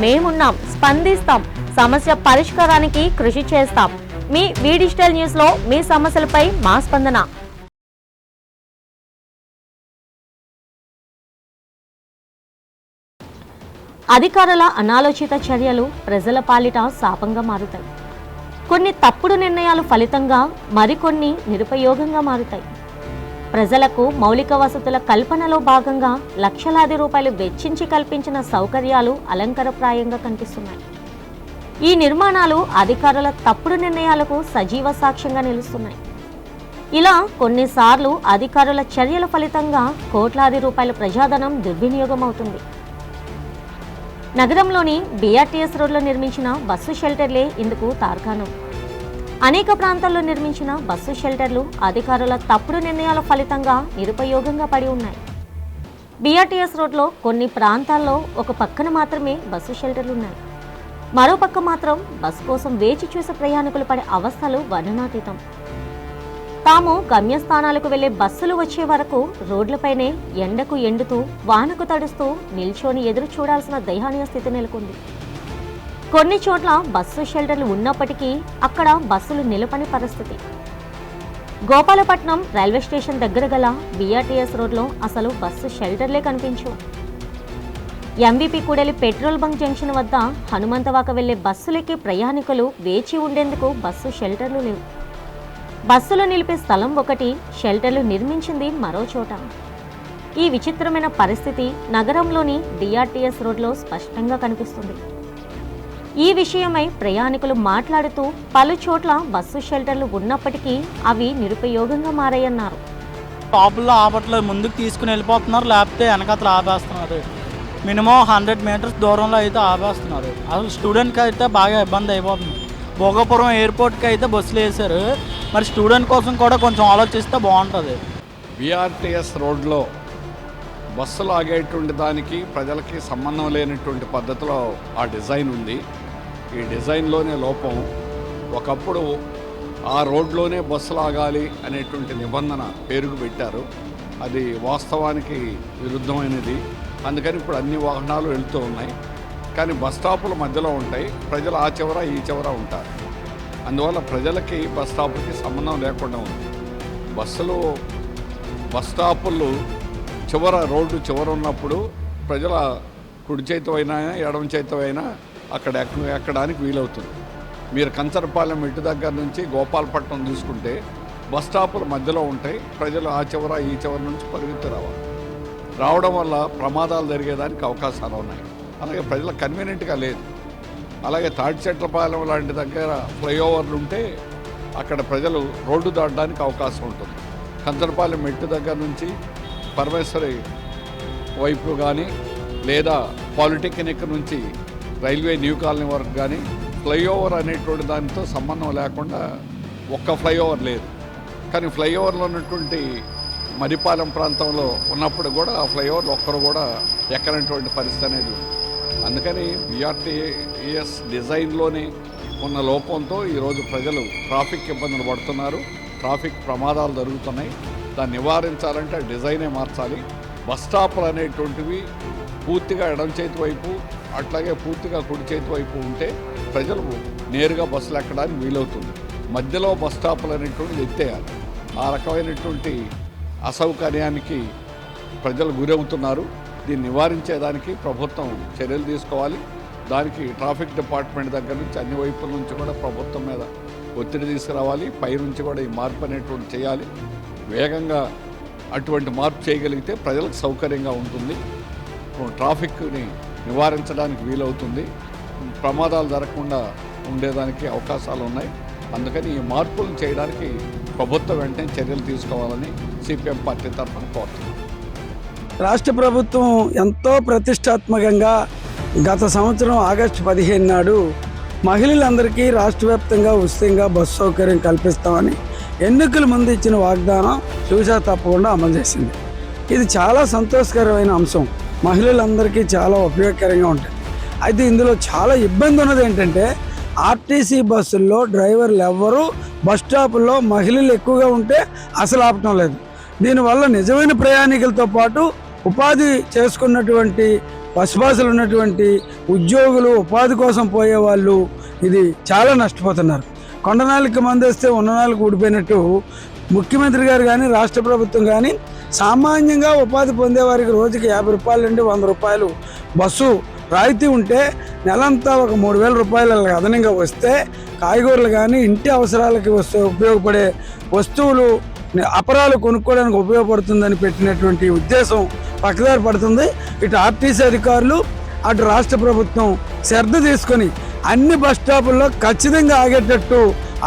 మేమున్నాం, స్పందిస్తాం, సమస్య పరిష్కారానికి కృషి చేస్తాం. మీ డిజిటల్ న్యూస్ లో మీ సమస్యలపై మా స్పందన. అధికారుల అనాలోచిత చర్యలు ప్రజల పాలిట శాపంగా మారుతాయి. కొన్ని తప్పుడు నిర్ణయాలు ఫలితంగా మరికొన్ని నిరుపయోగంగా మారుతాయి. ప్రజలకు మౌలిక వసతుల కల్పనలో భాగంగా లక్షలాది రూపాయలు వెచ్చించి కల్పించిన సౌకర్యాలు అలంకారప్రాయంగా కనిపిస్తున్నాయి. ఈ నిర్మాణాలు అధికారుల తప్పుడు నిర్ణయాలకు సజీవ సాక్ష్యంగా నిలుస్తున్నాయి. ఇలా కొన్నిసార్లు అధికారుల చర్యల ఫలితంగా కోట్లాది రూపాయల ప్రజాధనం దుర్వినియోగం అవుతుంది. నగరంలోని BRTS రోడ్లో నిర్మించిన బస్సు షెల్టర్లే ఇందుకు తార్కాణం. అనేక ప్రాంతాల్లో నిర్మించిన బస్సు షెల్టర్లు అధికారుల తప్పుడు నిర్ణయాల ఫలితంగా నిరుపయోగంగా పడి ఉన్నాయి. BRTS రోడ్లో కొన్ని ప్రాంతాల్లో ఒక పక్కన మాత్రమే బస్సు షెల్టర్లు ఉన్నాయి. మరో పక్క మాత్రం బస్సు కోసం వేచి చూసే ప్రయాణికులు పడే అవస్థలు వర్ణనాతీతం. తాము గమ్యస్థానాలకు వెళ్లే బస్సులు వచ్చే వరకు రోడ్లపైనే ఎండకు ఎండుతూ వానకు తడుస్తూ నిల్చొని ఎదురు చూడాల్సిన దయనీయ స్థితి నెలకొంది. కొన్ని చోట్ల బస్సు షెల్టర్లు ఉన్నప్పటికీ అక్కడ బస్సులు నిలపని పరిస్థితి. గోపాలపట్నం రైల్వే స్టేషన్ దగ్గర గల BRTS రోడ్లో అసలు బస్సు షెల్టర్లే కనిపించవు. MVP కూడలి పెట్రోల్ బంక్ జంక్షన్ వద్ద హనుమంతవాక వెళ్లే బస్సులెక్కి ప్రయాణికులు వేచి ఉండేందుకు బస్సు షెల్టర్లు లేవు. బస్సులు నిలిపే స్థలం ఒకటి, షెల్టర్లు నిర్మించింది మరో చోట. ఈ విచిత్రమైన పరిస్థితి నగరంలోని BRTS రోడ్లో స్పష్టంగా కనిపిస్తుంది. ఈ విషయమై ప్రయాణికులు మాట్లాడుతూ పలు చోట్ల బస్సు షెల్టర్లు ఉన్నప్పటికీ అవి నిరుపయోగంగా మారాయన్నారు. టాపుల్లో ఆపట్లేదు, ముందుకు తీసుకుని వెళ్ళిపోతున్నారు, లేకపోతే వెనకతలు ఆపేస్తున్నారు. మినిమం 100 మీటర్స్ దూరంలో అయితే ఆపేస్తున్నారు. అసలు స్టూడెంట్కి అయితే బాగా ఇబ్బంది అయిపోతుంది. భోగాపురం ఎయిర్పోర్ట్కి అయితే బస్సులు వేశారు, మరి స్టూడెంట్ కోసం కూడా కొంచెం ఆలోచిస్తే బాగుంటుంది. BRTS రోడ్లో బస్సులు ఆగేటువంటి దానికి ప్రజలకి సంబంధం లేనటువంటి పద్ధతిలో ఆ డిజైన్ ఉంది. ఈ డిజైన్లోనే లోపం. ఒకప్పుడు ఆ రోడ్లోనే బస్సులు ఆగాలి అనేటువంటి నిబంధన పేరుకు పెట్టారు. అది వాస్తవానికి విరుద్ధమైనది. అందుకని ఇప్పుడు అన్ని వాహనాలు వెళ్తూ ఉన్నాయి. కానీ బస్ స్టాపుల మధ్యలో ఉంటాయి, ప్రజలు ఆ చివర ఈ చివర ఉంటారు. అందువల్ల ప్రజలకి బస్ స్టాపులకి సంబంధం లేకుండా ఉంది. బస్ స్టాపులు చివర రోడ్డు చివర ఉన్నప్పుడు ప్రజల కుడి చేతివైనా ఎడమ చేతివైనా అక్కడ ఎక్కడానికి వీలవుతుంది. మీరు కంచరపాలెం ఇటు దగ్గర నుంచి గోపాలపట్నం తీసుకుంటే బస్ స్టాపుల మధ్యలో ఉంటాయి, ప్రజలు ఆ చివర ఈ చివర నుంచి పరిగెత్తి రావడం వల్ల ప్రమాదాలు జరిగేదానికి అవకాశాలు ఉన్నాయి. అలాగే ప్రజలకు కన్వీనియంట్గా లేదు. అలాగే తాడిచెట్లపాలెం లాంటి దగ్గర ఫ్లైఓవర్లు ఉంటే అక్కడ ప్రజలు రోడ్డు దాటడానికి అవకాశం ఉంటుంది. కంచరపాలెం మెట్టు దగ్గర నుంచి పరమేశ్వరి వైపు కానీ లేదా పాలిటెక్నిక్ నుంచి రైల్వే న్యూ కాలనీ వరకు కానీ ఫ్లైఓవర్ అనేటువంటి దానితో సంబంధం లేకుండా ఒక్క ఫ్లైఓవర్ లేదు. కానీ ఫ్లైఓవర్లో ఉన్నటువంటి మరిపాలెం ప్రాంతంలో ఉన్నప్పుడు కూడా ఆ ఫ్లైఓవర్లు ఒక్కరు కూడా ఎక్కనటువంటి పరిస్థితి అనేది ఉంది. అందుకని BRTS డిజైన్లోనే ఉన్న లోపంతో ఈరోజు ప్రజలు ట్రాఫిక్ ఇబ్బందులు పడుతున్నారు, ట్రాఫిక్ ప్రమాదాలు జరుగుతున్నాయి. దాన్ని నివారించాలంటే డిజైనే మార్చాలి. బస్ స్టాపులు అనేటువంటివి పూర్తిగా ఎడమ చేతి వైపు అట్లాగే పూర్తిగా కుడి చేతి వైపు ఉంటే ప్రజలు నేరుగా బస్సులు ఎక్కడానికి వీలవుతుంది. మధ్యలో బస్ స్టాపులు అనేటువంటిది ఎత్తేయాలి. ఆ రకమైనటువంటి అసౌకర్యానికి ప్రజలు గురవుతున్నారు. దీన్ని నివారించేదానికి ప్రభుత్వం చర్యలు తీసుకోవాలి. దానికి ట్రాఫిక్ డిపార్ట్మెంట్ దగ్గర నుంచి అన్ని వైపుల నుంచి కూడా ప్రభుత్వం మీద ఒత్తిడి తీసుకురావాలి. పై నుంచి కూడా ఈ మార్పు అనేటువంటి చేయాలి. వేగంగా అటువంటి మార్పు చేయగలిగితే ప్రజలకు సౌకర్యంగా ఉంటుంది, ట్రాఫిక్ని నివారించడానికి వీలవుతుంది, ప్రమాదాలు జరగకుండా ఉండేదానికి అవకాశాలు ఉన్నాయి. అందుకని ఈ మార్పులు చేయడానికి ప్రభుత్వం వెంటనే చర్యలు తీసుకోవాలని CPM పార్టీ తరఫున కోరుతున్నాం. రాష్ట్ర ప్రభుత్వం ఎంతో ప్రతిష్టాత్మకంగా గత సంవత్సరం ఆగస్టు 15 నాడు మహిళలందరికీ రాష్ట్ర వ్యాప్తంగా ఉచితంగా బస్సు సౌకర్యం కల్పిస్తామని ఎన్నికల ముందు ఇచ్చిన వాగ్దానం చూసా తప్పకుండా అమలు చేసింది. ఇది చాలా సంతోషకరమైన అంశం, మహిళలందరికీ చాలా ఉపయోగకరంగా ఉంటుంది. అయితే ఇందులో చాలా ఇబ్బంది ఉన్నది ఏంటంటే RTC బస్సుల్లో డ్రైవర్లు ఎవ్వరూ బస్ స్టాపుల్లో మహిళలు ఎక్కువగా ఉంటే అసలు ఆపటం లేదు. దీనివల్ల నిజమైన ప్రయాణికులతో పాటు ఉపాధి చేసుకున్నటువంటి పశుభాషలు ఉన్నటువంటి ఉద్యోగులు, ఉపాధి కోసం పోయే వాళ్ళు ఇది చాలా నష్టపోతున్నారు. కొండనాలికి మందేస్తే ఉన్ననాలకు ఊడిపోయినట్టు ముఖ్యమంత్రి గారు కానీ రాష్ట్ర ప్రభుత్వం కానీ సామాన్యంగా ఉపాధి పొందేవారికి రోజుకి 50 రూపాయల నుండి 100 రూపాయలు బస్సు రాయితీ ఉంటే నెలంతా ఒక 3,000 రూపాయలు అదనంగా వస్తే కాయగూరలు కానీ ఇంటి అవసరాలకి ఉపయోగపడే వస్తువులు అపరాలు కొనుక్కోవడానికి ఉపయోగపడుతుందని పెట్టినటువంటి ఉద్దేశం పక్కదారి పడుతుంది. ఇటు ఆర్టీసీ అధికారులు, అటు రాష్ట్ర ప్రభుత్వం శ్రద్ధ తీసుకొని అన్ని బస్ స్టాపుల్లో ఖచ్చితంగా ఆగేటట్టు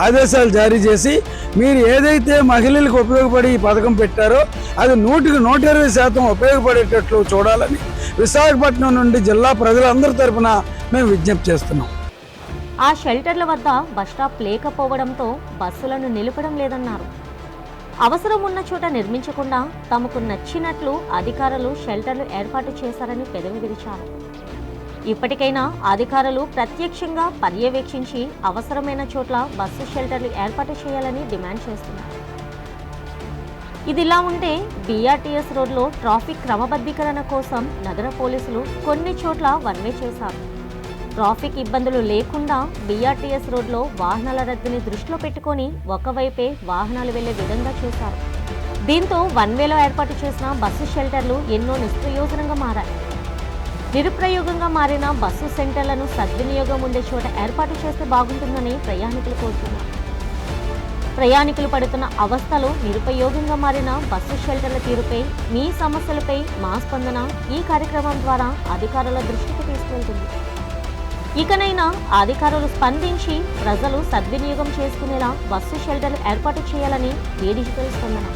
ఆదేశాలు జారీ చేసి మీరు ఏదైతే మహిళలకు ఉపయోగపడి ఈ పథకం పెట్టారో అది 120% ఉపయోగపడేటట్లు చూడాలని విశాఖపట్నం నుండి జిల్లా ప్రజలందరి తరఫున మేము విజ్ఞప్తి చేస్తున్నాం. ఆ షెల్టర్ల వద్ద బస్టాప్ లేకపోవడంతో బస్సులను నిలపడం లేదన్నారు. అవసరం ఉన్న చోట నిర్మించకుండా తమకు నచ్చినట్లు అధికారులు షెల్టర్లు ఏర్పాటు చేశారని పెదవి విరిచారు. ఇప్పటికైనా అధికారులు ప్రత్యక్షంగా పర్యవేక్షించి అవసరమైన చోట్ల బస్సు షెల్టర్లు ఏర్పాటు చేయాలని డిమాండ్ చేస్తున్నారు. ఇదిలా ఉంటే బీఆర్టీఎస్ రోడ్లో ట్రాఫిక్ క్రమబద్ధీకరణ కోసం నగర పోలీసులు కొన్ని చోట్ల వన్వే చేశారు. ట్రాఫిక్ ఇబ్బందులు లేకుండా బీఆర్టీఎస్ రోడ్లో వాహనాల రద్దీని దృష్టిలో పెట్టుకొని ఒకవైపే వాహనాలు వెళ్లే విధంగా చేశారు. దీంతో వన్వేలో ఏర్పాటు చేసిన బస్సు షెల్టర్లు ఎన్నో నిష్ప్రయోజనంగా మారాయి. నిరుప్రయోగంగా మారిన బస్సు సెంటర్లను సద్వినియోగం ఉండే చోట ఏర్పాటు చేస్తే బాగుంటుందని ప్రయాణికులు కోరుతున్నారు. ప్రయాణికులు పడుతున్న అవస్థలు నిరుపయోగంగా మారిన బస్సు షెల్టర్ల తీరుపై, మీ సమస్యలపై మా స్పందన ఈ కార్యక్రమం ద్వారా అధికారుల దృష్టికి తీసుకెళ్తుంది. ఇకనైనా అధికారులు స్పందించి ప్రజలు సద్వినియోగం చేసుకునేలా బస్సు షెల్టర్లు ఏర్పాటు చేయాలని డిజిటల్ స్పందన.